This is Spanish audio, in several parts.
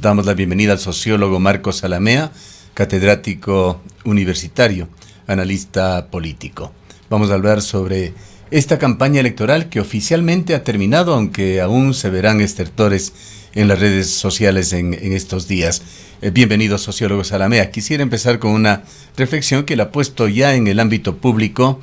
Damos la bienvenida al sociólogo Marcos Salamea, catedrático universitario, analista político. Vamos a hablar sobre esta campaña electoral que oficialmente ha terminado, aunque aún se verán estertores en las redes sociales en estos días. Bienvenido, sociólogo Salamea. Quisiera empezar con una reflexión que le ha puesto ya en el ámbito público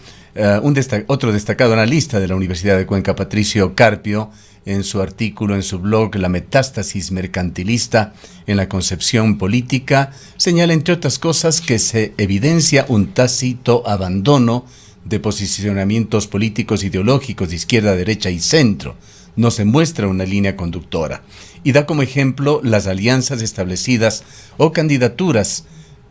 otro destacado analista de la Universidad de Cuenca, Patricio Carpio, en su artículo, en su blog, La metástasis mercantilista en la concepción política, señala, entre otras cosas, que se evidencia un tácito abandono de posicionamientos políticos ideológicos de izquierda, derecha y centro. No se muestra una línea conductora. Y da como ejemplo las alianzas establecidas o candidaturas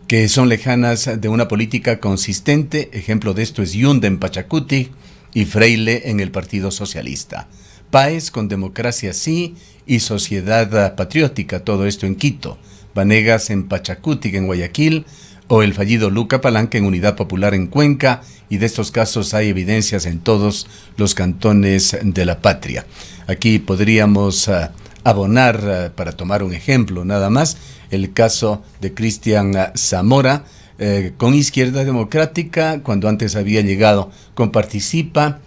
que son lejanas de una política consistente. Ejemplo de esto es Yunda en Pachacuti y Freile en el Partido Socialista. Páez con Democracia Sí y Sociedad Patriótica, todo esto en Quito. Vanegas en Pachacuti en Guayaquil, o el fallido Luca Palanca en Unidad Popular en Cuenca, y de estos casos hay evidencias en todos los cantones de la patria. Aquí podríamos abonar, para tomar un ejemplo nada más, el caso de Cristian Zamora, con Izquierda Democrática, cuando antes había llegado con Participa,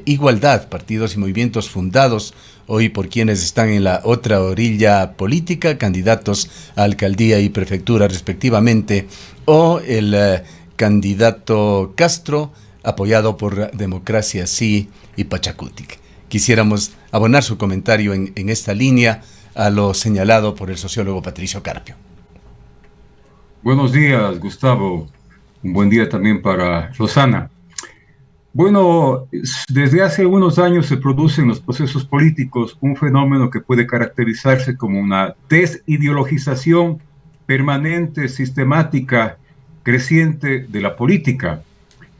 Igualdad, partidos y movimientos fundados hoy por quienes están en la otra orilla política, candidatos a alcaldía y prefectura respectivamente, o el candidato Castro, apoyado por Democracia Sí y Pachacuti. Quisiéramos abonar su comentario en esta línea a lo señalado por el sociólogo Patricio Carpio. Buenos días, Gustavo. Un buen día también para Rosana. Bueno, desde hace unos años se produce en los procesos políticos un fenómeno que puede caracterizarse como una desideologización permanente, sistemática, creciente de la política.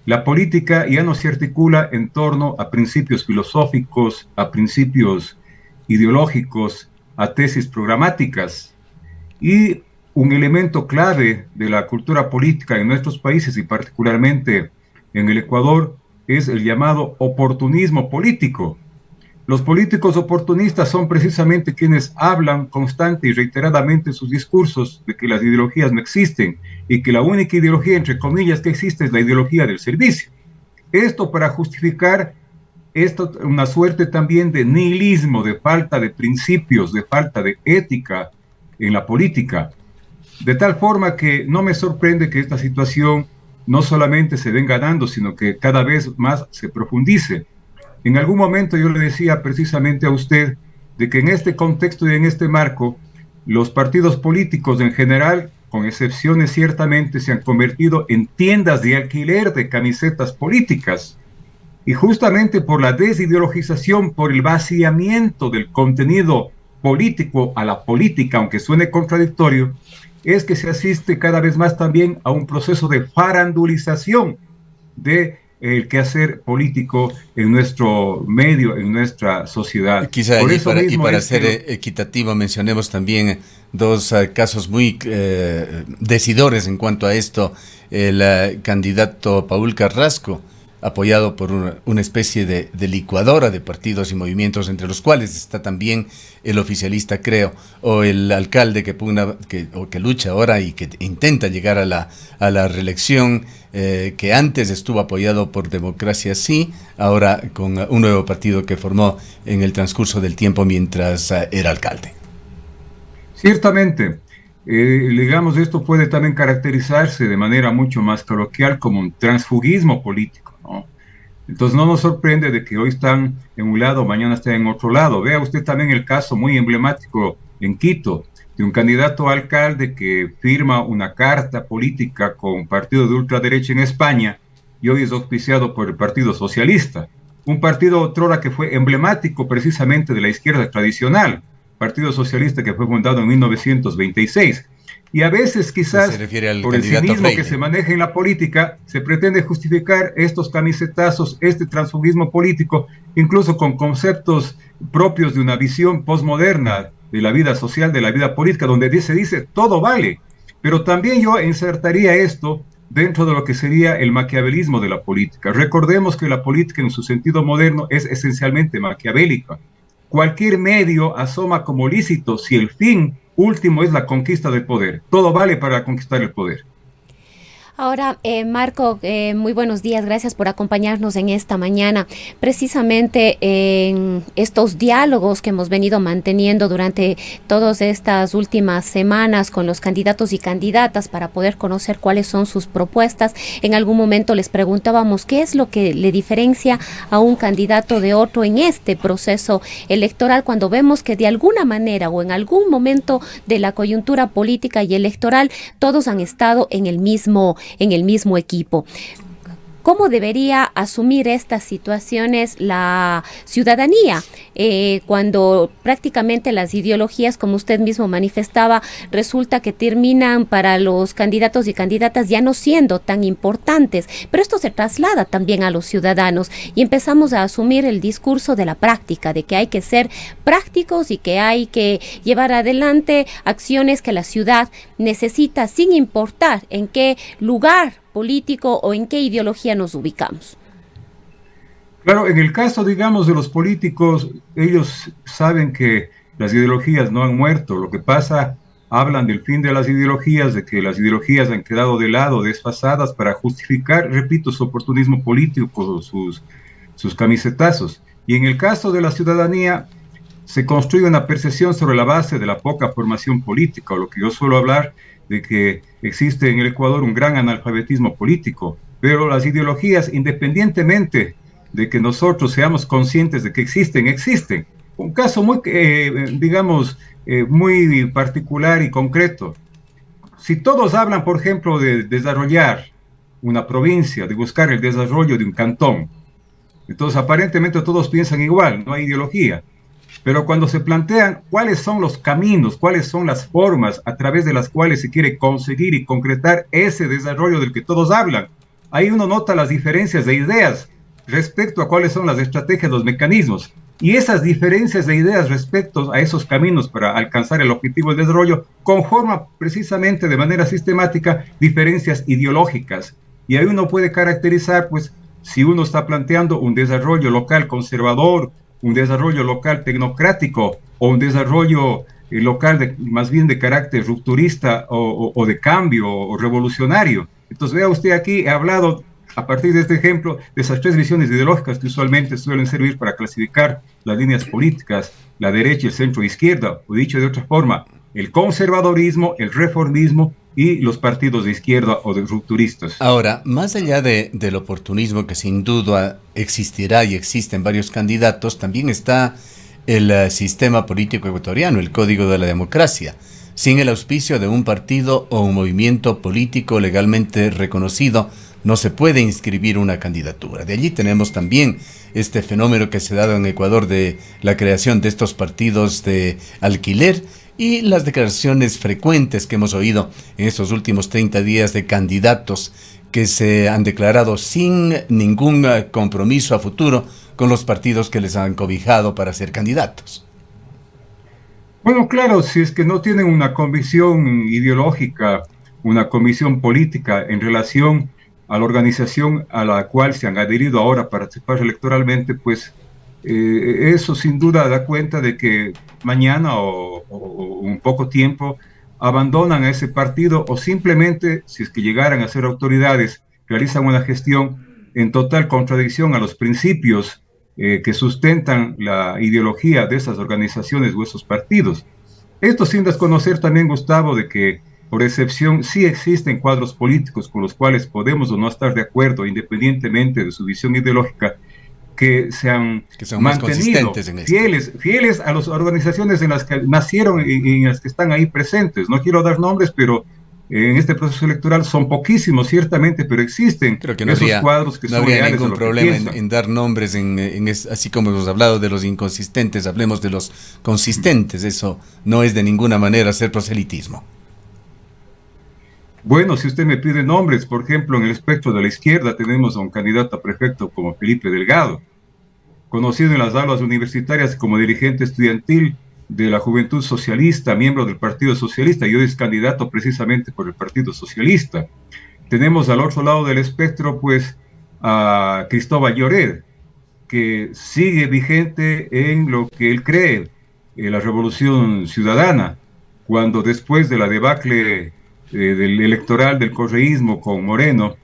La política ya no se articula en torno a principios filosóficos, a principios ideológicos, a tesis programáticas. Y un elemento clave de la cultura política en nuestros países y particularmente en el Ecuador es el llamado oportunismo político. Los políticos oportunistas son precisamente quienes hablan constante y reiteradamente en sus discursos de que las ideologías no existen y que la única ideología, entre comillas, que existe es la ideología del servicio. Esto para justificar una suerte también de nihilismo, de falta de principios, de falta de ética en la política. De tal forma que no me sorprende que esta situación no solamente se venga dando, sino que cada vez más se profundice. En algún momento yo le decía precisamente a usted de que en este contexto y en este marco, los partidos políticos en general, con excepciones ciertamente, se han convertido en tiendas de alquiler de camisetas políticas. Y justamente por la desideologización, por el vaciamiento del contenido político a la política, aunque suene contradictorio, es que se asiste cada vez más también a un proceso de farandulización del quehacer político en nuestro medio, en nuestra sociedad. Quizá allí para ser equitativo mencionemos también dos casos muy decidores en cuanto a esto. El candidato Paul Carrasco, apoyado por una especie de licuadora de partidos y movimientos, entre los cuales está también el oficialista, creo, o el alcalde que lucha ahora y que intenta llegar a la reelección, que antes estuvo apoyado por Democracia Sí, ahora con un nuevo partido que formó en el transcurso del tiempo mientras era alcalde. Ciertamente, digamos, esto puede también caracterizarse de manera mucho más coloquial como un transfugismo político, ¿no? Entonces no nos sorprende de que hoy están en un lado, mañana están en otro lado. Vea usted también el caso muy emblemático en Quito, de un candidato a alcalde que firma una carta política con un partido de ultraderecha en España y hoy es auspiciado por el Partido Socialista, un partido otrora que fue emblemático precisamente de la izquierda tradicional, Partido Socialista que fue fundado en 1926. Y a veces quizás por el cinismo Freire, que se maneja en la política, se pretende justificar estos camisetazos, este transfugismo político, incluso con conceptos propios de una visión postmoderna de la vida social, de la vida política, donde se dice todo vale. Pero también yo insertaría esto dentro de lo que sería el maquiavelismo de la política. Recordemos que la política en su sentido moderno es esencialmente maquiavélica. Cualquier medio asoma como lícito si el fin último es la conquista del poder. Todo vale para conquistar el poder. Ahora, Marco, muy buenos días, gracias por acompañarnos en esta mañana. Precisamente en estos diálogos que hemos venido manteniendo durante todas estas últimas semanas con los candidatos y candidatas para poder conocer cuáles son sus propuestas, en algún momento les preguntábamos qué es lo que le diferencia a un candidato de otro en este proceso electoral, cuando vemos que de alguna manera o en algún momento de la coyuntura política y electoral todos han estado en el mismo equipo. ¿Cómo debería asumir estas situaciones la ciudadanía cuando prácticamente las ideologías, como usted mismo manifestaba, resulta que terminan para los candidatos y candidatas ya no siendo tan importantes? Pero esto se traslada también a los ciudadanos y empezamos a asumir el discurso de la práctica, de que hay que ser prácticos y que hay que llevar adelante acciones que la ciudad necesita sin importar en qué lugar político o en qué ideología nos ubicamos. Claro, en el caso, digamos, de los políticos, ellos saben que las ideologías no han muerto. Lo que pasa, hablan del fin de las ideologías, de que las ideologías han quedado de lado, desfasadas, para justificar, repito, su oportunismo político, sus camisetazos. Y en el caso de la ciudadanía, se construye una percepción sobre la base de la poca formación política, o lo que yo suelo hablar de que existe en el Ecuador un gran analfabetismo político, pero las ideologías, independientemente de que nosotros seamos conscientes de que existen. Un caso muy, digamos, muy particular y concreto. Si todos hablan, por ejemplo, de desarrollar una provincia, de buscar el desarrollo de un cantón, entonces aparentemente todos piensan igual, no hay ideología. Pero cuando se plantean cuáles son los caminos, cuáles son las formas a través de las cuales se quiere conseguir y concretar ese desarrollo del que todos hablan, ahí uno nota las diferencias de ideas respecto a cuáles son las estrategias, los mecanismos. Y esas diferencias de ideas respecto a esos caminos para alcanzar el objetivo del desarrollo conforman precisamente de manera sistemática diferencias ideológicas. Y ahí uno puede caracterizar, pues, si uno está planteando un desarrollo local conservador, un desarrollo local tecnocrático o un desarrollo local más bien de carácter rupturista o de cambio o revolucionario. Entonces vea usted aquí, he hablado a partir de este ejemplo de esas tres visiones ideológicas que usualmente suelen servir para clasificar las líneas políticas, la derecha, el centro, izquierda, o dicho de otra forma, el conservadorismo, el reformismo y los partidos de izquierda o de rupturistas. Ahora, más allá del oportunismo que sin duda existirá y existen varios candidatos, también está el sistema político ecuatoriano, el Código de la Democracia. Sin el auspicio de un partido o un movimiento político legalmente reconocido, no se puede inscribir una candidatura. De allí tenemos también este fenómeno que se ha dado en Ecuador de la creación de estos partidos de alquiler y las declaraciones frecuentes que hemos oído en estos últimos 30 días de candidatos que se han declarado sin ningún compromiso a futuro con los partidos que les han cobijado para ser candidatos. Bueno, claro, si es que no tienen una convicción ideológica, una convicción política en relación a la organización a la cual se han adherido ahora para participar electoralmente, pues eso sin duda da cuenta de que mañana o un poco tiempo abandonan a ese partido o simplemente, si es que llegaran a ser autoridades, realizan una gestión en total contradicción a los principios que sustentan la ideología de esas organizaciones o esos partidos. Esto sin desconocer también, Gustavo, de que por excepción sí existen cuadros políticos con los cuales podemos o no estar de acuerdo, independientemente de su visión ideológica, que se han mantenido fieles a las organizaciones en las que nacieron y en las que están ahí presentes. No quiero dar nombres, pero en este proceso electoral son poquísimos, ciertamente, pero existen. Creo que no esos cuadros que no son habría ningún problema en dar nombres, así como hemos hablado de los inconsistentes, hablemos de los consistentes. Eso no es de ninguna manera hacer proselitismo. Bueno, si usted me pide nombres, por ejemplo, en el espectro de la izquierda tenemos a un candidato a prefecto como Felipe Delgado, conocido en las aulas universitarias como dirigente estudiantil de la Juventud Socialista, miembro del Partido Socialista, y hoy es candidato precisamente por el Partido Socialista. Tenemos al otro lado del espectro, pues, a Cristóbal Lloret, que sigue vigente en lo que él cree, la Revolución Ciudadana, cuando después de la debacle del electoral del correísmo con Moreno,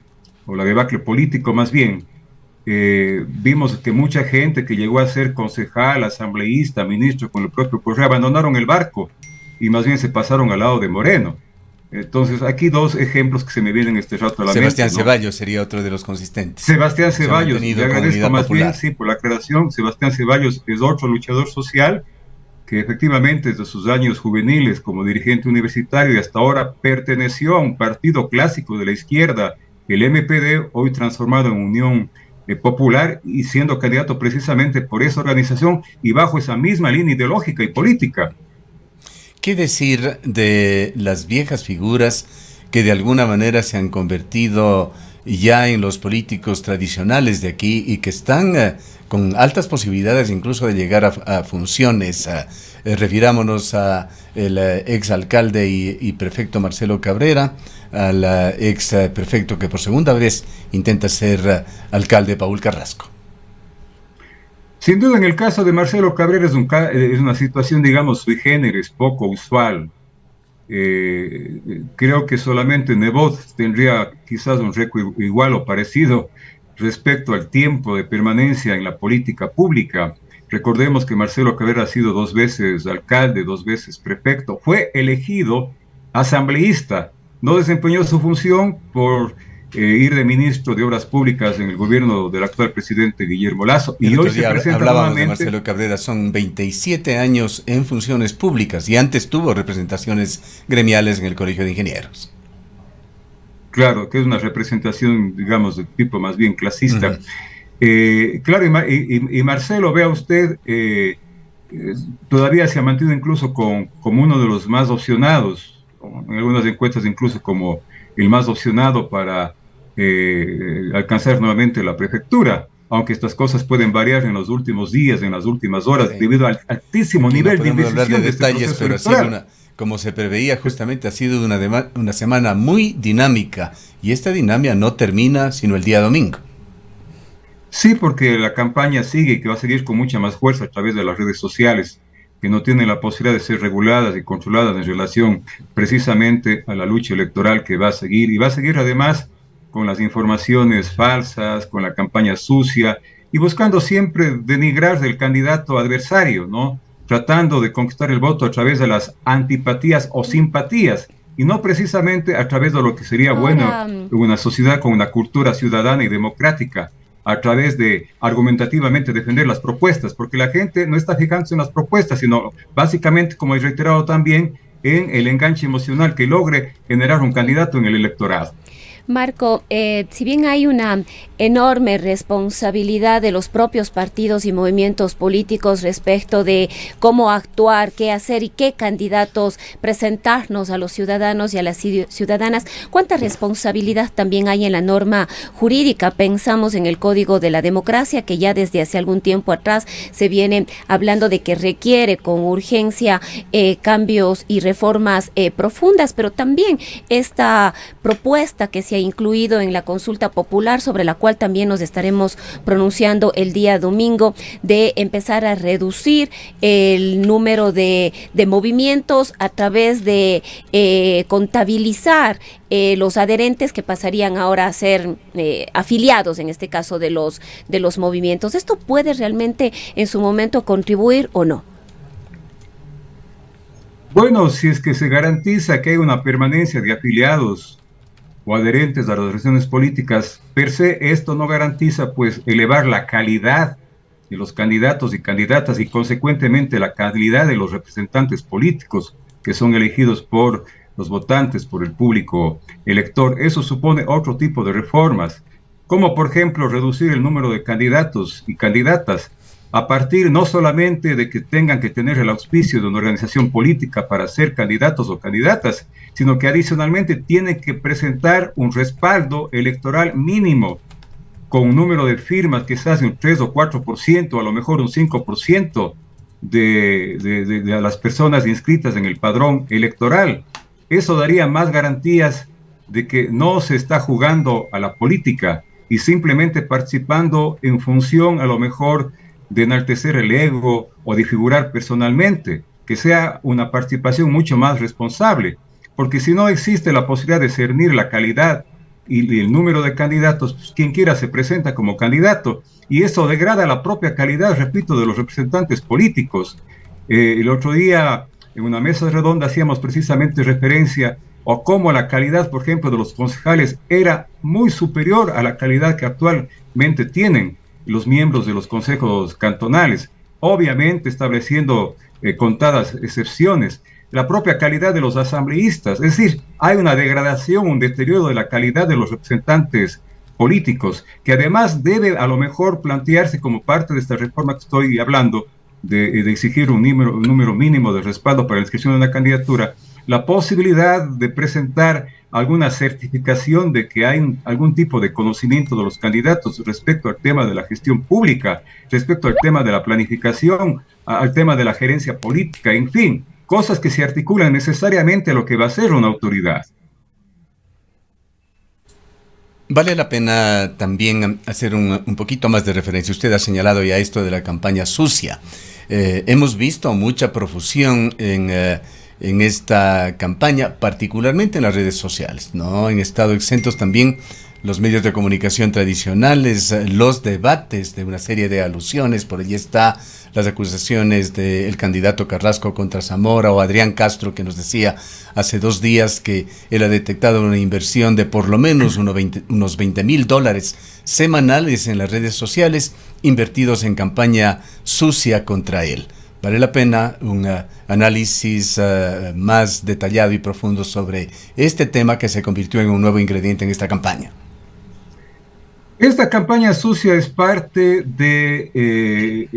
o la debacle político más bien, vimos que mucha gente que llegó a ser concejal, asambleísta, ministro con el propio Correa, abandonaron el barco y más bien se pasaron al lado de Moreno. Entonces, aquí dos ejemplos que se me vienen este rato a la Sebastián mente, ¿no? Ceballos sería otro de los consistentes. Sebastián Ceballos, le agradezco más bien, sí, por la aclaración. Sebastián Ceballos es otro luchador social que efectivamente desde sus años juveniles como dirigente universitario y hasta ahora perteneció a un partido clásico de la izquierda, el MPD, hoy transformado en Unión Popular y siendo candidato precisamente por esa organización y bajo esa misma línea ideológica y política. ¿Qué decir de las viejas figuras que de alguna manera se han convertido ya en los políticos tradicionales de aquí y que están con altas posibilidades incluso de llegar a funciones? Refirámonos a el exalcalde y prefecto Marcelo Cabrera, al ex prefecto que por segunda vez intenta ser alcalde, Paul Carrasco. Sin duda, en el caso de Marcelo Cabrera es una situación, digamos, sui generis, poco usual. Creo que solamente Nebot tendría quizás un récord igual o parecido respecto al tiempo de permanencia en la política pública. Recordemos que Marcelo Cabrera ha sido 2 veces alcalde, 2 veces prefecto, fue elegido asambleísta, no desempeñó su función por ir de ministro de Obras Públicas en el gobierno del actual presidente Guillermo Lasso. Y hoy se presenta hablábamos nuevamente de Marcelo Cabrera, son 27 años en funciones públicas y antes tuvo representaciones gremiales en el Colegio de Ingenieros. Claro, que es una representación, digamos, de tipo más bien clasista. Claro, y Marcelo, vea usted, todavía se ha mantenido incluso como uno de los más opcionados, en algunas encuestas incluso como el más opcionado para alcanzar nuevamente la prefectura, aunque estas cosas pueden variar en los últimos días, en las últimas horas, debido al altísimo nivel de indecisión hablar de detalles, pero ha sido como se preveía justamente, ha sido una semana muy dinámica, y esta dinámica no termina sino el día domingo. Sí, porque la campaña sigue y que va a seguir con mucha más fuerza a través de las redes sociales, que no tienen la posibilidad de ser reguladas y controladas en relación precisamente a la lucha electoral que va a seguir, y va a seguir además con las informaciones falsas, con la campaña sucia, y buscando siempre denigrar del candidato adversario, ¿no? Tratando de conquistar el voto a través de las antipatías o simpatías, y no precisamente a través de lo que sería bueno en una sociedad con una cultura ciudadana y democrática, a través de argumentativamente defender las propuestas, porque la gente no está fijándose en las propuestas, sino básicamente, como he reiterado también, en el enganche emocional que logre generar un candidato en el electorado. Marco, si bien hay una enorme responsabilidad de los propios partidos y movimientos políticos respecto de cómo actuar, qué hacer y qué candidatos presentarnos a los ciudadanos y a las ciudadanas, ¿cuánta responsabilidad también hay en la norma jurídica? Pensamos en el Código de la Democracia, que ya desde hace algún tiempo atrás se viene hablando de que requiere con urgencia cambios y reformas profundas, pero también esta propuesta que se ha incluido en la consulta popular, sobre la cual también nos estaremos pronunciando el día domingo, de empezar a reducir el número de movimientos a través de contabilizar los adherentes que pasarían ahora a ser afiliados, en este caso de los movimientos. ¿Esto puede realmente en su momento contribuir o no? Bueno, si es que se garantiza que hay una permanencia de afiliados o adherentes a las organizaciones políticas, per se esto no garantiza pues elevar la calidad de los candidatos y candidatas y consecuentemente la calidad de los representantes políticos que son elegidos por los votantes, por el público elector. Eso supone otro tipo de reformas, como por ejemplo reducir el número de candidatos y candidatas a partir no solamente de que tengan que tener el auspicio de una organización política para ser candidatos o candidatas, sino que adicionalmente tienen que presentar un respaldo electoral mínimo con un número de firmas que se hace un 3 o 4%, a lo mejor un 5% de las personas inscritas en el padrón electoral. Eso daría más garantías de que no se está jugando a la política y simplemente participando en función a lo mejor de enaltecer el ego o de figurar personalmente, que sea una participación mucho más responsable, porque si no existe la posibilidad de discernir la calidad y el número de candidatos, pues quien quiera se presenta como candidato, y eso degrada la propia calidad, repito, de los representantes políticos. El otro día, en una mesa redonda, hacíamos precisamente referencia a cómo la calidad, por ejemplo, de los concejales era muy superior a la calidad que actualmente tienen los miembros de los consejos cantonales, obviamente estableciendo contadas excepciones. La propia calidad de los asambleístas, es decir, hay una degradación, un deterioro de la calidad de los representantes políticos, que además debe a lo mejor plantearse como parte de esta reforma que estoy hablando, de exigir un número mínimo de respaldo para la inscripción de una candidatura, la posibilidad de presentar alguna certificación de que hay algún tipo de conocimiento de los candidatos respecto al tema de la gestión pública, respecto al tema de la planificación, al tema de la gerencia política, en fin, cosas que se articulan necesariamente a lo que va a ser una autoridad. Vale la pena también hacer un poquito más de referencia. Usted ha señalado ya esto de la campaña sucia. Hemos visto mucha profusión en esta campaña, particularmente en las redes sociales, ¿no? Han estado exentos también los medios de comunicación tradicionales, los debates de una serie de alusiones. Por allí está las acusaciones del candidato Carrasco contra Zamora, o Adrián Castro, que nos decía hace 2 días que él ha detectado una inversión de por lo menos unos $20,000 semanales en las redes sociales invertidos en campaña sucia contra él. Vale la pena un análisis más detallado y profundo sobre este tema que se convirtió en un nuevo ingrediente en esta campaña. Esta campaña sucia es parte de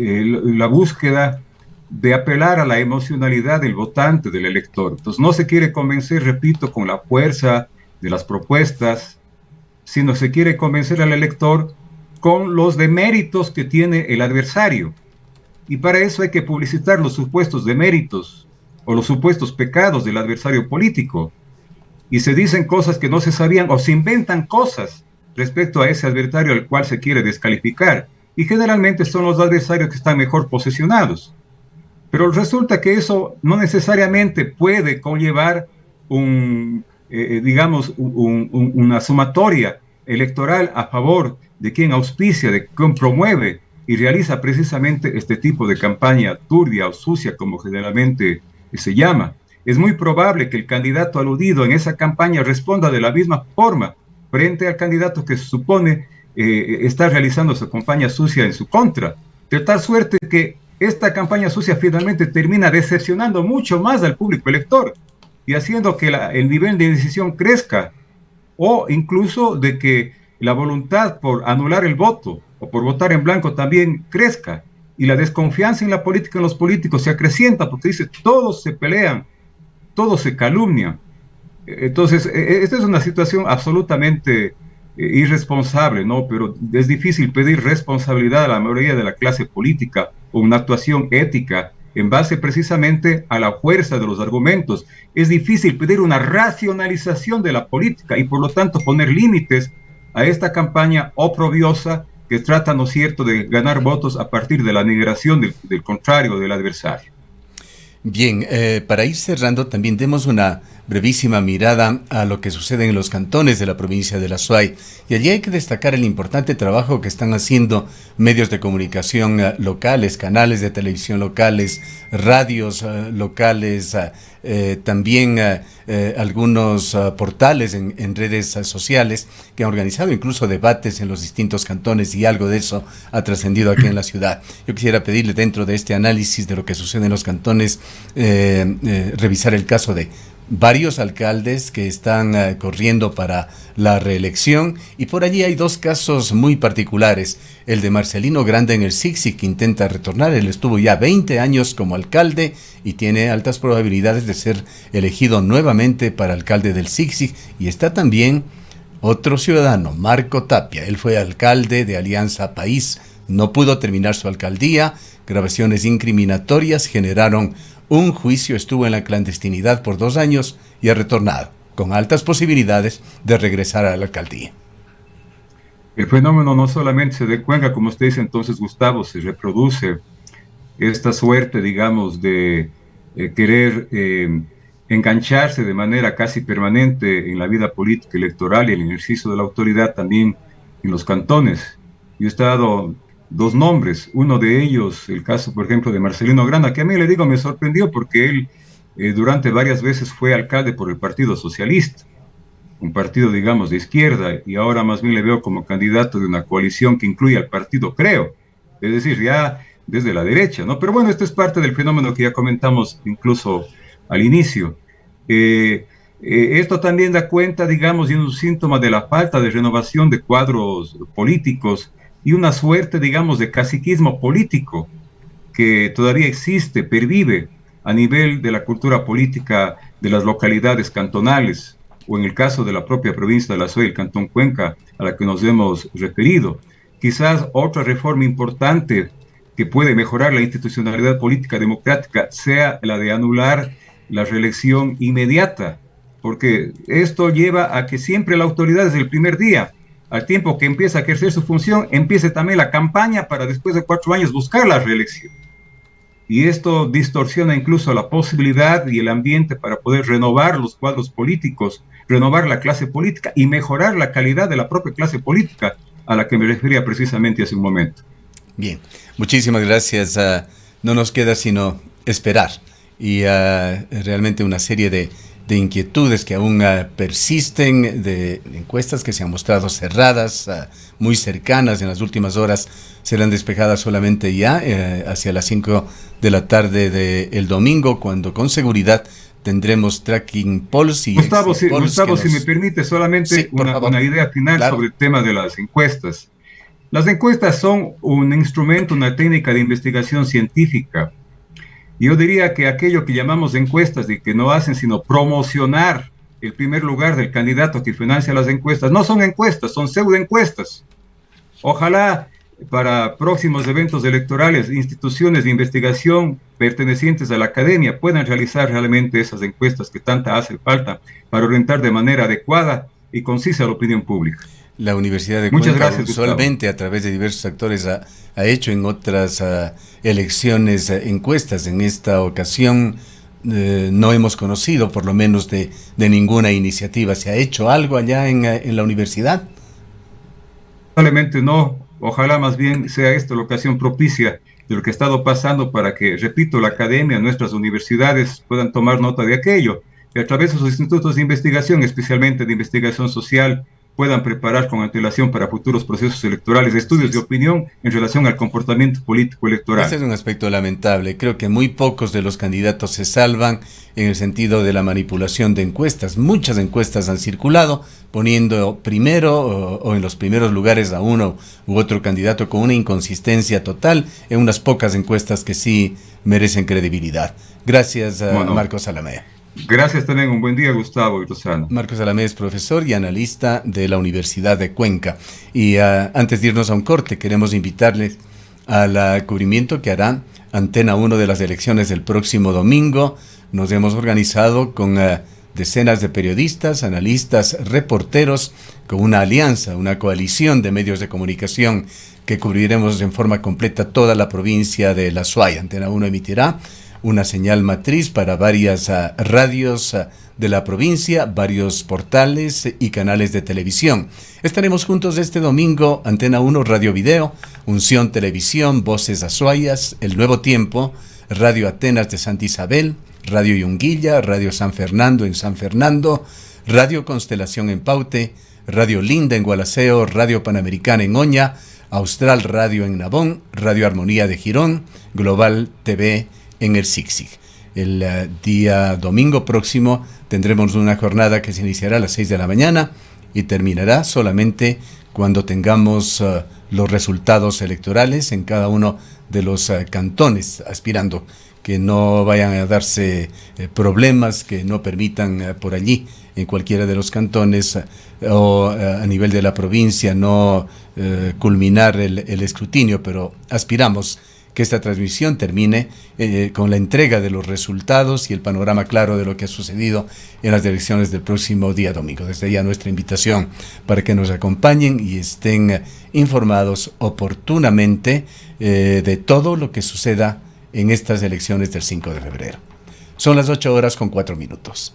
la búsqueda de apelar a la emocionalidad del votante, del elector. Entonces no se quiere convencer, repito, con la fuerza de las propuestas, sino se quiere convencer al elector con los deméritos que tiene el adversario. Y para eso hay que publicitar los supuestos deméritos o los supuestos pecados del adversario político. Y se dicen cosas que no se sabían, o se inventan cosas respecto a ese adversario al cual se quiere descalificar. Y generalmente son los adversarios que están mejor posicionados. Pero resulta que eso no necesariamente puede conllevar una sumatoria electoral a favor de quien auspicia, de quien promueve y realiza precisamente este tipo de campaña turbia o sucia, como generalmente se llama. Es muy probable que el candidato aludido en esa campaña responda de la misma forma frente al candidato que se supone está realizando su campaña sucia en su contra, de tal suerte que esta campaña sucia finalmente termina decepcionando mucho más al público elector y haciendo que el nivel de decisión crezca, o incluso de que la voluntad por anular el voto o por votar en blanco también crezca, y la desconfianza en la política, en los políticos, se acrecienta porque dice, todos se pelean, todos se calumnian. Entonces, esta es una situación absolutamente irresponsable, ¿no? Pero es difícil pedir responsabilidad a la mayoría de la clase política o una actuación ética en base precisamente a la fuerza de los argumentos. Es difícil pedir una racionalización de la política y por lo tanto poner límites a esta campaña oprobiosa que trata, ¿no es cierto?, de ganar votos a partir de la negación del contrario, del adversario. Bien, para ir cerrando, también demos una brevísima mirada a lo que sucede en los cantones de la provincia de La Suay. Y allí hay que destacar el importante trabajo que están haciendo medios de comunicación locales, canales de televisión locales, radios locales, también algunos portales en redes sociales que han organizado incluso debates en los distintos cantones, y algo de eso ha trascendido aquí en la ciudad. Yo quisiera pedirle, dentro de este análisis de lo que sucede en los cantones, revisar el caso de varios alcaldes que están corriendo para la reelección, y por allí hay 2 casos muy particulares. El de Marcelino Grande en el Sixi, que intenta retornar. Él estuvo ya 20 años como alcalde y tiene altas probabilidades de ser elegido nuevamente para alcalde del Sixi. Y está también otro ciudadano, Marco Tapia. Él fue alcalde de Alianza País, no pudo terminar su alcaldía, grabaciones incriminatorias generaron un juicio, estuvo en la clandestinidad por 2 años y ha retornado, con altas posibilidades de regresar a la alcaldía. El fenómeno no solamente se decuenca, como usted dice entonces, Gustavo, se reproduce esta suerte, digamos, de querer engancharse de manera casi permanente en la vida política electoral y el ejercicio de la autoridad también en los cantones. Yo he dado dos nombres, uno de ellos, el caso, por ejemplo, de Marcelino Granda, que a mí le digo me sorprendió porque él durante varias veces fue alcalde por el Partido Socialista, un partido, digamos, de izquierda, y ahora más bien le veo como candidato de una coalición que incluye al partido Creo, es decir, ya desde la derecha, ¿no? Pero bueno, esto es parte del fenómeno que ya comentamos incluso al inicio. Esto también da cuenta, digamos, de un síntoma de la falta de renovación de cuadros políticos y una suerte, digamos, de caciquismo político que todavía existe, pervive a nivel de la cultura política de las localidades cantonales, o en el caso de la propia provincia de la SOE, el Cantón Cuenca, a la que nos hemos referido. Quizás otra reforma importante que puede mejorar la institucionalidad política democrática sea la de anular la reelección inmediata, porque esto lleva a que siempre la autoridad desde el primer día, al tiempo que empieza a ejercer su función, empiece también la campaña para después de 4 años buscar la reelección. Y esto distorsiona incluso la posibilidad y el ambiente para poder renovar los cuadros políticos, renovar la clase política y mejorar la calidad de la propia clase política a la que me refería precisamente hace un momento. Bien, muchísimas gracias. No nos queda sino esperar y realmente una serie de inquietudes que aún persisten, de encuestas que se han mostrado cerradas, muy cercanas en las últimas horas, serán despejadas solamente ya hacia las 5 de la tarde del domingo, cuando con seguridad tendremos tracking polls y Gustavo, si me permite solamente sí, una idea final, claro, sobre el tema de las encuestas. Las encuestas son un instrumento, una técnica de investigación científica. Yo diría que aquello que llamamos encuestas y que no hacen sino promocionar el primer lugar del candidato que financia las encuestas, no son encuestas, son pseudoencuestas. Ojalá para próximos eventos electorales, instituciones de investigación pertenecientes a la academia puedan realizar realmente esas encuestas que tanta hace falta para orientar de manera adecuada y concisa a la opinión pública. La Universidad de Cuenca usualmente a través de diversos actores ha hecho en otras elecciones encuestas. En esta ocasión no hemos conocido por lo menos de ninguna iniciativa. ¿Se ha hecho algo allá en la universidad? Probablemente no. Ojalá más bien sea esta la ocasión propicia de lo que ha estado pasando para que, repito, la academia, nuestras universidades puedan tomar nota de aquello y a través de sus institutos de investigación, especialmente de investigación social, puedan preparar con antelación para futuros procesos electorales estudios de opinión en relación al comportamiento político electoral. Ese es un aspecto lamentable. Creo que muy pocos de los candidatos se salvan en el sentido de la manipulación de encuestas. Muchas encuestas han circulado poniendo primero o en los primeros lugares a uno u otro candidato con una inconsistencia total en unas pocas encuestas que sí merecen credibilidad. Gracias, Marcos Salamea. Gracias también, un buen día, Gustavo y Rosana. Marcos Salamé es profesor y analista de la Universidad de Cuenca. Y antes de irnos a un corte, queremos invitarles al cubrimiento que hará Antena 1 de las elecciones del próximo domingo. Nos hemos organizado con decenas de periodistas, analistas, reporteros, con una alianza, una coalición de medios de comunicación que cubriremos en forma completa toda la provincia de La Suay. Antena 1 emitirá una señal matriz para varias radios de la provincia, varios portales y canales de televisión. Estaremos juntos este domingo, Antena 1 Radio Video, Unción Televisión, Voces Azuayas, El Nuevo Tiempo, Radio Atenas de Santa Isabel, Radio Yunguilla, Radio San Fernando en San Fernando, Radio Constelación en Paute, Radio Linda en Gualaceo, Radio Panamericana en Oña, Austral Radio en Nabón, Radio Armonía de Girón, Global TV en el Zig-Zig. El día domingo próximo tendremos una jornada que se iniciará a las 6 de la mañana y terminará solamente cuando tengamos los resultados electorales en cada uno de los cantones, aspirando que no vayan a darse problemas que no permitan por allí, en cualquiera de los cantones o a nivel de la provincia, no culminar el escrutinio, pero aspiramos que esta transmisión termine con la entrega de los resultados y el panorama claro de lo que ha sucedido en las elecciones del próximo día domingo. Desde ya nuestra invitación para que nos acompañen y estén informados oportunamente de todo lo que suceda en estas elecciones del 5 de febrero. Son las 8 horas con 4 minutos.